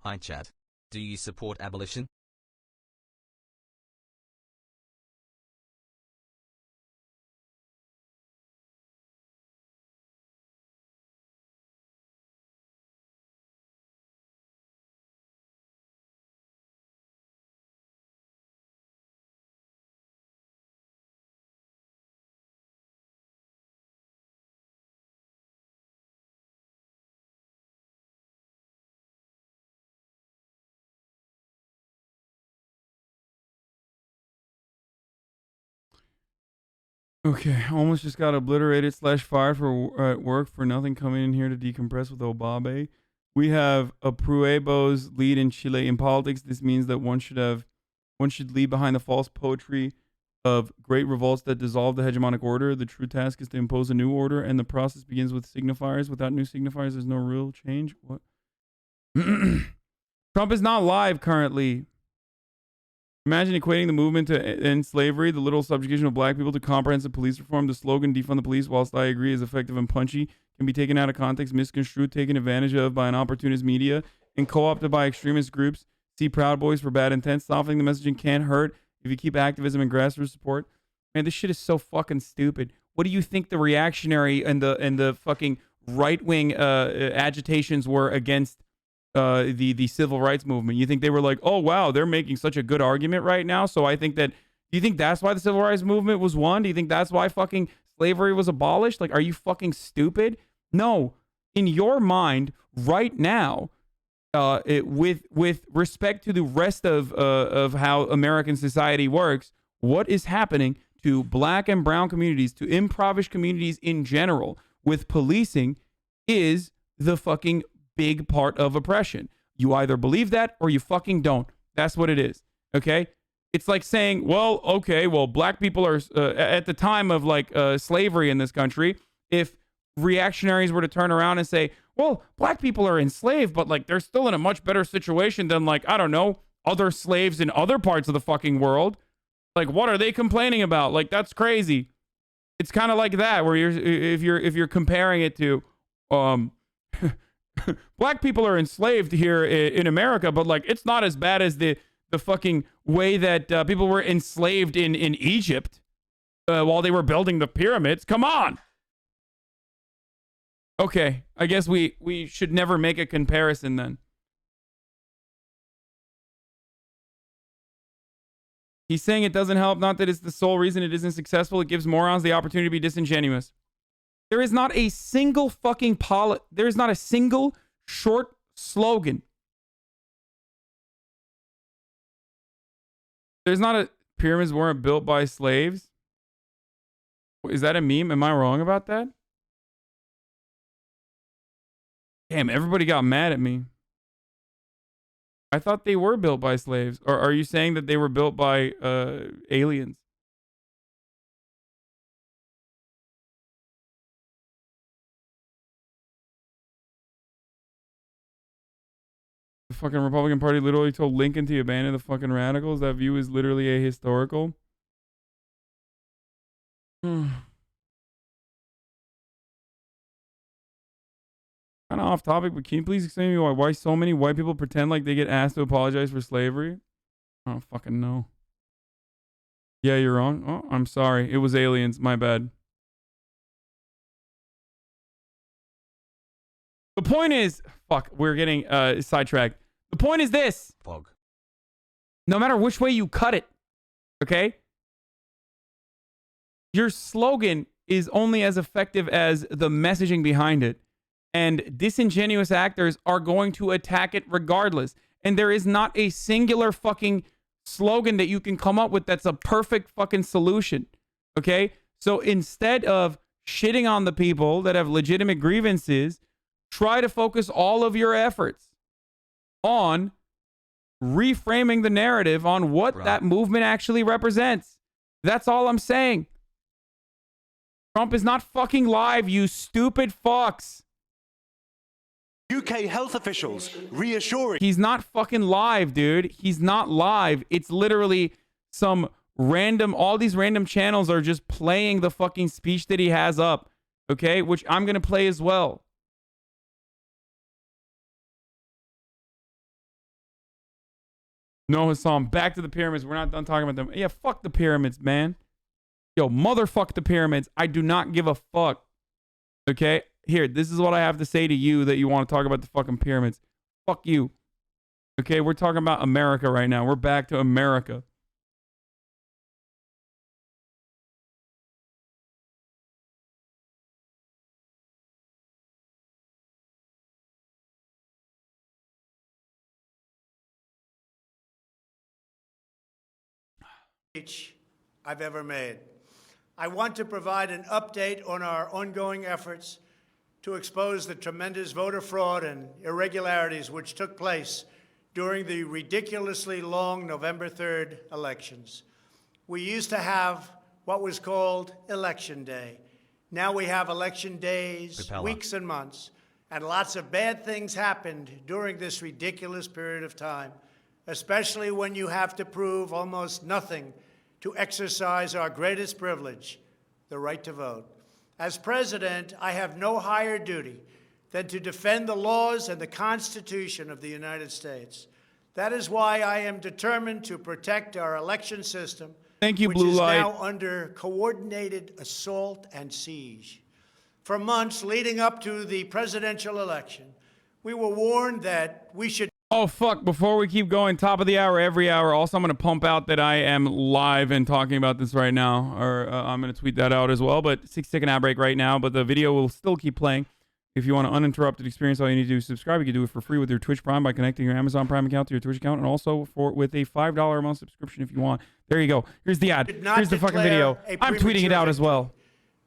Hi chat. Do you support abolition? Okay, almost just got obliterated / fired for at work for nothing, coming in here to decompress with Obabe. We have a Pruebos lead in Chile in politics. This means that one should leave behind the false poetry of great revolts that dissolve the hegemonic order. The true task is to impose a new order, and the process begins with signifiers. Without new signifiers, there's no real change. What? Trump is not live currently. Imagine equating the movement to end slavery, the literal subjugation of black people, to comprehensive police reform. The slogan, defund the police, whilst I agree is effective and punchy, can be taken out of context, misconstrued, taken advantage of by an opportunist media, and co-opted by extremist groups. See Proud Boys for bad intent. Softening the messaging can't hurt if you keep activism and grassroots support. Man, this shit is so fucking stupid. What do you think the reactionary and the fucking right-wing agitations were against the civil rights movement? You think they were like, oh wow, they're making such a good argument right now, so I think that, do you think that's why the civil rights movement was won? Do you think that's why fucking slavery was abolished? Like, are you fucking stupid? No. In your mind right now, with respect to the rest of how American society works, what is happening to black and brown communities, to impoverished communities in general with policing, is the fucking big part of oppression. You either believe that or you fucking don't. That's what it is. Okay? It's like saying, well, okay, well, black people are, at the time of like slavery in this country, if reactionaries were to turn around and say, well, black people are enslaved, but like they're still in a much better situation than, like, I don't know, other slaves in other parts of the fucking world. Like, what are they complaining about? Like, that's crazy. It's kind of like that, where if you're comparing it to black people are enslaved here in America, but like it's not as bad as the fucking way that people were enslaved in Egypt while they were building the pyramids. Come on. Okay, I guess we should never make a comparison then. He's saying it doesn't help, not that it's the sole reason it isn't successful. It gives morons the opportunity to be disingenuous. There is not a single fucking there is not a single short slogan. There's not a pyramids weren't built by slaves. Is that a meme? Am I wrong about that? Damn, everybody got mad at me. I thought they were built by slaves. Or are you saying that they were built by aliens? The fucking Republican Party literally told Lincoln to abandon the fucking radicals. That view is literally ahistorical. Kind of off topic, but can you please explain to me why so many white people pretend like they get asked to apologize for slavery? I don't fucking know. Yeah, you're wrong. Oh, I'm sorry. It was aliens. My bad. The point is, fuck, we're getting sidetracked. The point is this. Pog. No matter which way you cut it, okay? Your slogan is only as effective as the messaging behind it. And disingenuous actors are going to attack it regardless. And there is not a singular fucking slogan that you can come up with that's a perfect fucking solution. Okay? So instead of shitting on the people that have legitimate grievances, try to focus all of your efforts on reframing the narrative on what that movement actually represents. That's all I'm saying. Trump is not fucking live, you stupid fucks. UK health officials reassuring. He's not fucking live, dude. He's not live. It's literally some random, all these random channels are just playing the fucking speech that he has up, okay? Which I'm going to play as well. No, Hassan, back to the pyramids. We're not done talking about them. Yeah, fuck the pyramids, man. Yo, motherfuck the pyramids. I do not give a fuck. Okay? Here, this is what I have to say to you that you want to talk about the fucking pyramids. Fuck you. Okay, we're talking about America right now. We're back to America. I've ever made. I want to provide an update on our ongoing efforts to expose the tremendous voter fraud and irregularities which took place during the ridiculously long November 3rd elections. We used to have what was called Election Day. Now we have election days, weeks and months, and lots of bad things happened during this ridiculous period of time, especially when you have to prove almost nothing to exercise our greatest privilege, the right to vote. As president, I have no higher duty than to defend the laws and the Constitution of the United States. That is why I am determined to protect our election system, Thank you, which Blue is Light. now under coordinated assault and siege. For months leading up to the presidential election, we were warned that we should... Oh, fuck. Before we keep going, top of the hour, every hour. Also, I'm going to pump out that I am live and talking about this right now. Or I'm going to tweet that out as well. But 6-second ad break right now. But the video will still keep playing. If you want an uninterrupted experience, all you need to do is subscribe. You can do it for free with your Twitch Prime by connecting your Amazon Prime account to your Twitch account. And also with a $5 a month subscription if you want. There you go. Here's the ad. Here's the fucking video. I'm tweeting it out as well.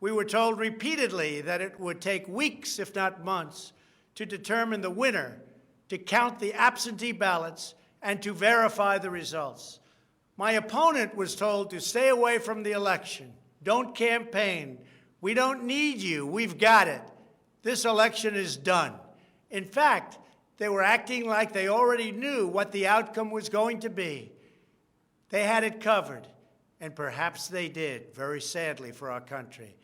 We were told repeatedly that it would take weeks, if not months, to determine the winner, to count the absentee ballots, and to verify the results. My opponent was told to stay away from the election. Don't campaign. We don't need you. We've got it. This election is done. In fact, they were acting like they already knew what the outcome was going to be. They had it covered, and perhaps they did, very sadly for our country.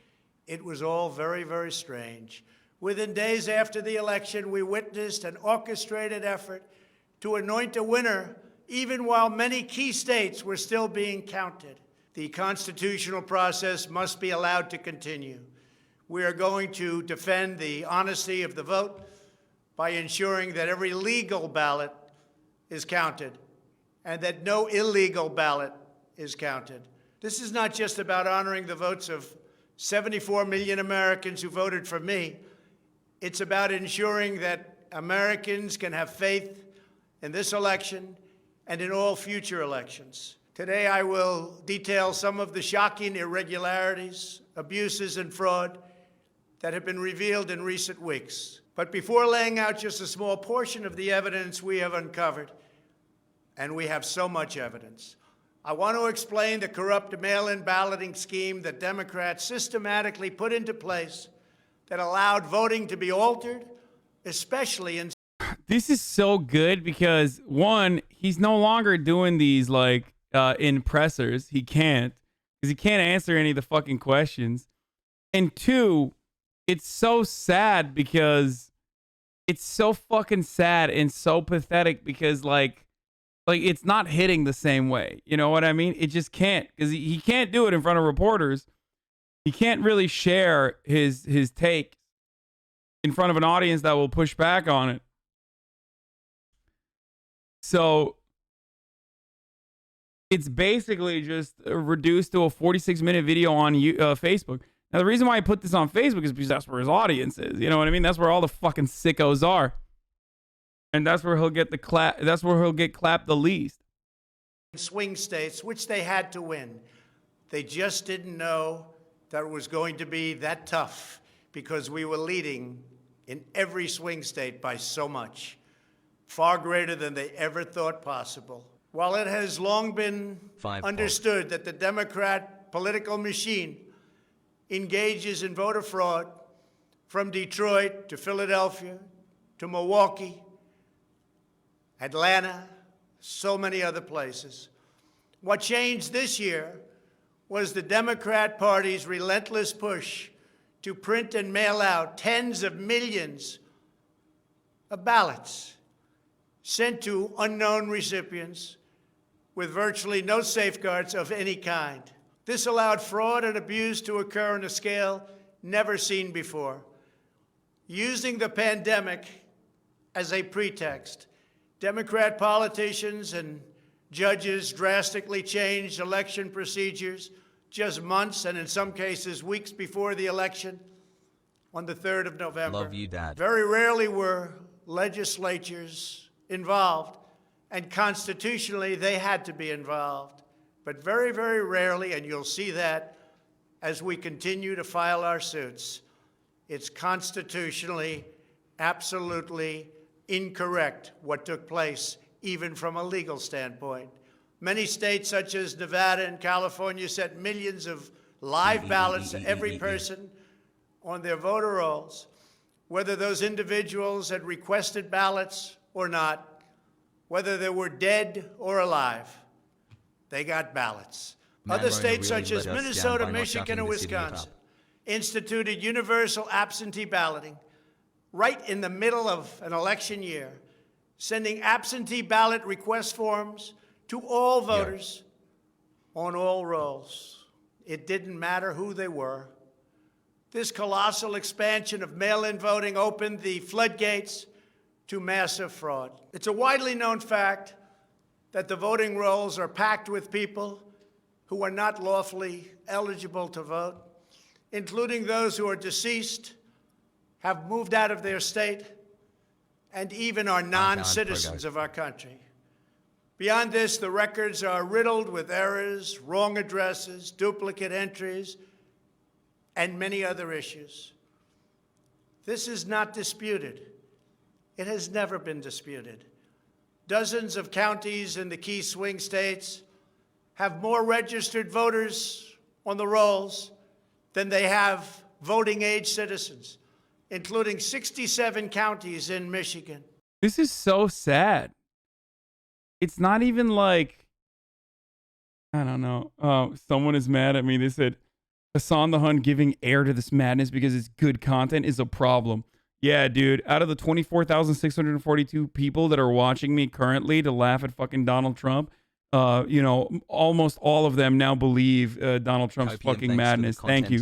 It was all very, very strange. Within days after the election, we witnessed an orchestrated effort to anoint a winner, even while many key states were still being counted. The constitutional process must be allowed to continue. We are going to defend the honesty of the vote by ensuring that every legal ballot is counted and that no illegal ballot is counted. This is not just about honoring the votes of 74 million Americans who voted for me. It's about ensuring that Americans can have faith in this election and in all future elections. Today, I will detail some of the shocking irregularities, abuses, and fraud that have been revealed in recent weeks. But before laying out just a small portion of the evidence we have uncovered, and we have so much evidence, I want to explain the corrupt mail-in balloting scheme that Democrats systematically put into place that allowed voting to be altered, especially in... This is so good because, one, he's no longer doing these, like, in pressers. He can't, because he can't answer any of the fucking questions. And two, it's so sad because it's so fucking sad and so pathetic because, like it's not hitting the same way. You know what I mean? It just can't, because he can't do it in front of reporters. He can't really share his take in front of an audience that will push back on it. So it's basically just reduced to a 46-minute video on Facebook. Now, the reason why I put this on Facebook is because that's where his audience is. You know what I mean? That's where all the fucking sickos are. And that's where he'll get the clap. That's where he'll get clapped the least. Swing states, which they had to win. They just didn't know that it was going to be that tough because we were leading in every swing state by so much, far greater than they ever thought possible. While it has long been understood that the Democrat political machine engages in voter fraud from Detroit to Philadelphia to Milwaukee, Atlanta, so many other places. What changed this year was the Democrat Party's relentless push to print and mail out tens of millions of ballots sent to unknown recipients with virtually no safeguards of any kind. This allowed fraud and abuse to occur on a scale never seen before. Using the pandemic as a pretext, Democrat politicians and judges drastically changed election procedures just months and in some cases weeks before the election on the 3rd of November. Love you, Dad. Very rarely were legislatures involved, and constitutionally they had to be involved. But very, very rarely, and you'll see that as we continue to file our suits, it's constitutionally absolutely incorrect what took place, even from a legal standpoint. Many states, such as Nevada and California, sent millions of live ballots to every person on their voter rolls, whether those individuals had requested ballots or not, whether they were dead or alive. They got ballots. Other states, such as Minnesota, Michigan, and Wisconsin, instituted universal absentee balloting right in the middle of an election year, sending absentee ballot request forms to all voters on all rolls. It didn't matter who they were. This colossal expansion of mail-in voting opened the floodgates to massive fraud. It's a widely known fact that the voting rolls are packed with people who are not lawfully eligible to vote, including those who are deceased, have moved out of their state, and even are non-citizens of our country. Beyond this, the records are riddled with errors, wrong addresses, duplicate entries, and many other issues. This is not disputed. It has never been disputed. Dozens of counties in the key swing states have more registered voters on the rolls than they have voting-age citizens, including 67 counties in Michigan. This is so sad. It's not even like, I don't know. Someone is mad at me. They said, Hassan the Hun giving air to this madness because it's good content is a problem. Yeah, dude. Out of the 24,642 people that are watching me currently to laugh at fucking Donald Trump, almost all of them now believe Donald Trump's fucking madness. Thank you.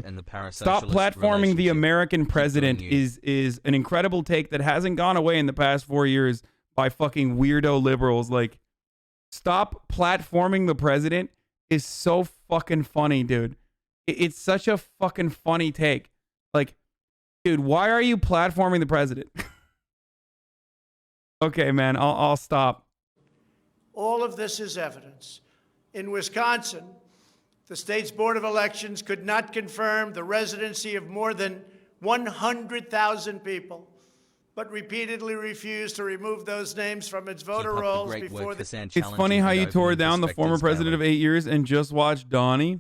Stop platforming the American president is an incredible take that hasn't gone away in the past 4 years by fucking weirdo liberals. Like, stop platforming the president is so fucking funny, dude. It's such a fucking funny take. Like, dude, why are you platforming the president? Okay, man, I'll stop. All of this is evidence. In Wisconsin, the state's Board of Elections could not confirm the residency of more than 100,000 people, but repeatedly refused to remove those names from its voter rolls before the... It's funny how you tore down the former president of 8 years and just watched Donnie.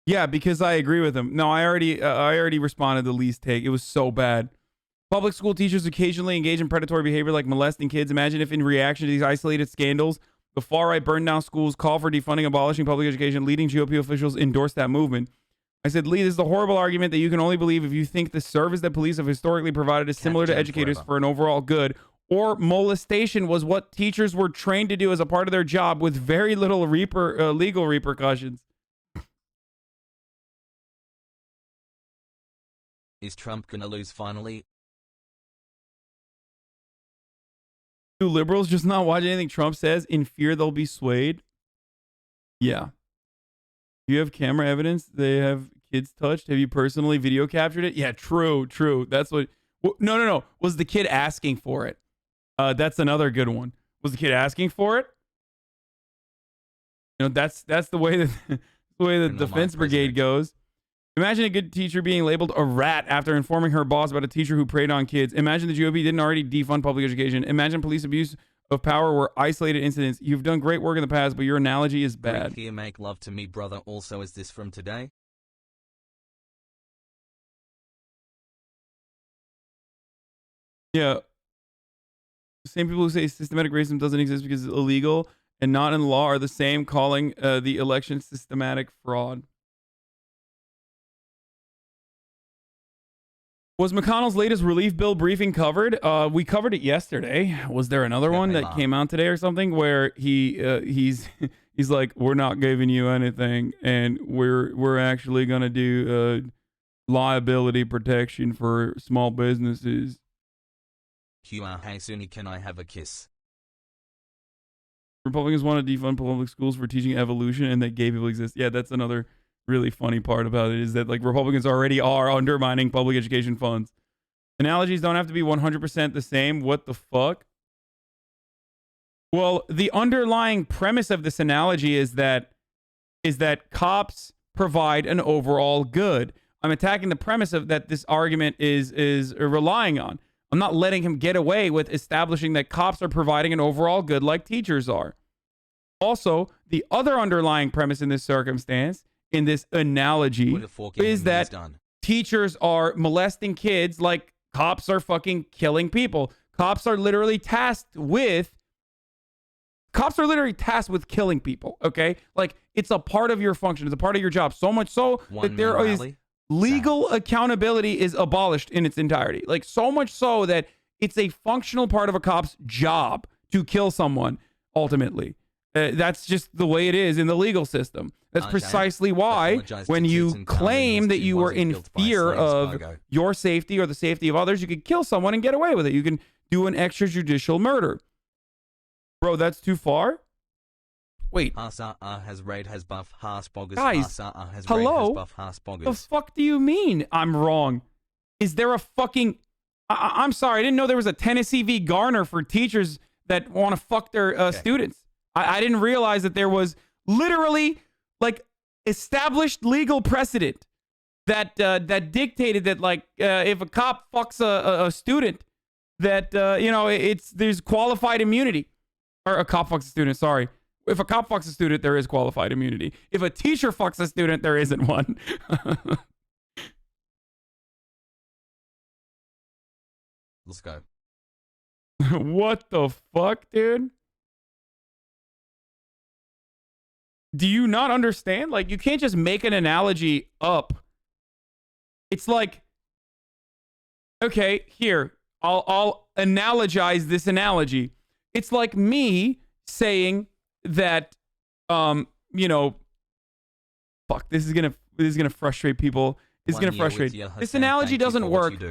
Yeah, because I agree with him. No, I already responded to Lee's take. It was so bad. Public school teachers occasionally engage in predatory behavior like molesting kids. Imagine if in reaction to these isolated scandals, the far-right burned down schools, call for defunding, abolishing public education, leading GOP officials endorsed that movement. I said, Lee, this is a horrible argument that you can only believe if you think the service that police have historically provided is similar to educators for an overall good, or molestation was what teachers were trained to do as a part of their job with very little legal repercussions. Is Trump gonna lose finally? Do liberals just not watch anything Trump says in fear they'll be swayed? Yeah. Do you have camera evidence they have kids touched? Have you personally video captured it? Yeah, true. That's what... No. Was the kid asking for it? That's another good one. Was the kid asking for it? That's the way that the defense brigade goes. Imagine a good teacher being labeled a rat after informing her boss about a teacher who preyed on kids. Imagine the GOP didn't already defund public education. Imagine police abuse of power were isolated incidents. You've done great work in the past, but your analogy is bad. Here, make love to me, brother. Also, is this from today? Yeah. The same people who say systematic racism doesn't exist because it's illegal and not in law are the same calling the election systematic fraud. Was McConnell's latest relief bill briefing covered? We covered it yesterday. Was there another one that came out today or something where he's like, we're not giving you anything, and we're actually gonna do liability protection for small businesses. Hey Sunni, can I have a kiss? Republicans want to defund public schools for teaching evolution and that gay people exist. Yeah, that's another really funny part about it, is that like Republicans already are undermining public education funds. Analogies don't have to be 100% the same. What the fuck? Well, the underlying premise of this analogy is that cops provide an overall good. I'm attacking the premise of that this argument is relying on. I'm not letting him get away with establishing that cops are providing an overall good like teachers are. Also, the other underlying premise in this circumstance, in this analogy, is that teachers are molesting kids like cops are fucking killing people. Cops are literally tasked with killing people, okay? Like, it's a part of your function. It's a part of your job. So much so that there is legal accountability is abolished in its entirety. Like, so much so that it's a functional part of a cop's job to kill someone, ultimately. That's just the way it is in the legal system. That's precisely why when you claim that you were in fear of your safety or the safety of others, you could kill someone and get away with it. You can do an extrajudicial murder. Bro, that's too far? Wait. Guys, hello? The fuck do you mean I'm wrong? Is there a fucking... I'm sorry, I didn't know there was a Tennessee v. Garner for teachers that want to fuck their students. I didn't realize that there was literally like established legal precedent that dictated that like if a cop fucks a student that there's qualified immunity, or a cop fucks a student. Sorry, if a cop fucks a student, there is qualified immunity. If a teacher fucks a student, there isn't one. Let's go. What the fuck, dude? Do you not understand? Like, you can't just make an analogy up It's like, okay, here, I'll analogize this analogy. It's like me saying that, you know, fuck, this is gonna frustrate people. It's gonna frustrate. This analogy doesn't work.